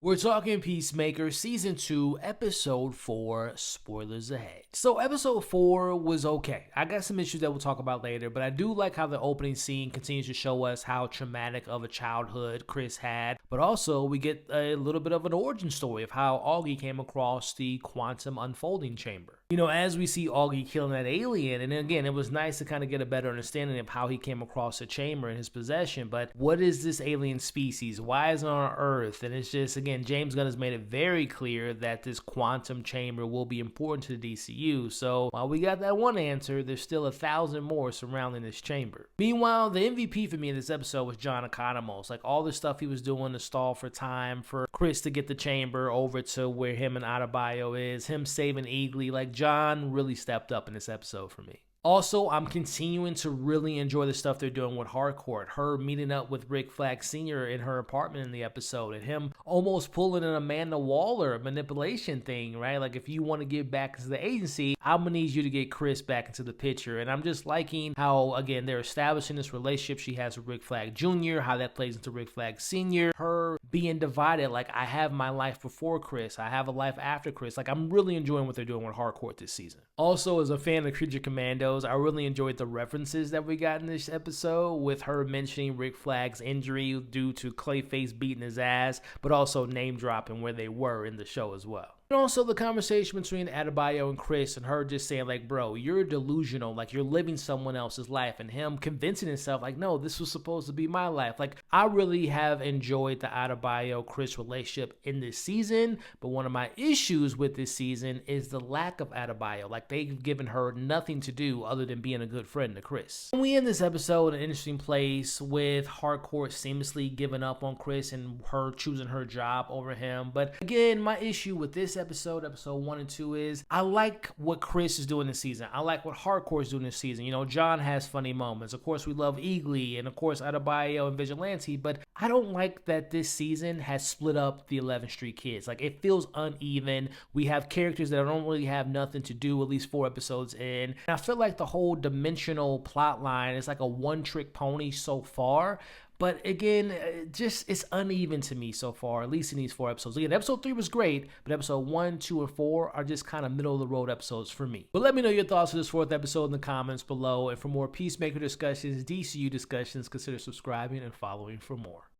We're talking Peacemaker Season 2, Episode 4, spoilers ahead. So Episode 4 was okay. I got some issues that we'll talk about later, but I do like how the opening scene continues to show us how traumatic of a childhood Chris had, but also we get a little bit of an origin story of how Augie came across the quantum unfolding chamber. You know, as we see Augie killing that alien, and again, it was nice to kind of get a better understanding of how he came across the chamber in his possession, but what is this alien species? Why is it on Earth? And it's just, again, James Gunn has made it very clear that this quantum chamber will be important to the DCU, so while we got that one answer, there's still 1,000 more surrounding this chamber. Meanwhile, the MVP for me in this episode was John Economos. Like, all the stuff he was doing to stall for time for Chris to get the chamber over to where him and Adebayo is, him saving Eagly, like, John really stepped up in this episode for me. Also, I'm continuing to really enjoy the stuff they're doing with Harcourt. Her meeting up with Rick Flag Sr. in her apartment in the episode, and him almost pulling an Amanda Waller manipulation thing, right? Like, if you want to get back into the agency, I'm going to need you to get Chris back into the picture. And I'm just liking how, again, they're establishing this relationship she has with Rick Flag Jr., how that plays into Rick Flag Sr., her being divided, like, I have my life before Chris, I have a life after Chris. Like, I'm really enjoying what they're doing with Harcourt this season. Also, as a fan of Creature Commandos, I really enjoyed the references that we got in this episode, with her mentioning Rick Flag's injury due to Clayface beating his ass, but also name dropping where they were in the show as well. And also the conversation between Adebayo and Chris, and her just saying, like, bro, you're delusional, like, you're living someone else's life, and him convincing himself, like, no, this was supposed to be my life. Like, I really have enjoyed the Adebayo-Chris relationship in this season, but one of my issues with this season is the lack of Adebayo. Like, they've given her nothing to do other than being a good friend to Chris. And we end this episode in an interesting place with Harcourt seamlessly giving up on Chris and her choosing her job over him. But again, my issue with this episode 1 and 2, is I like what Chris is doing this season. I like what Harcourt is doing this season. You know, John has funny moments. Of course, we love Eagly, and of course, Adebayo and Vigilante, but I don't like that this season has split up the 11th Street Kids. Like, it feels uneven. We have characters that don't really have nothing to do, at least 4 episodes in. And I feel like the whole dimensional plot line is like a one-trick pony so far. But again, it's uneven to me so far, at least in these 4 episodes. Again, episode 3 was great, but episode 1, 2, and 4 are just kind of middle-of-the-road episodes for me. But let me know your thoughts on this 4th episode in the comments below. And for more Peacemaker discussions, DCU discussions, consider subscribing and following for more.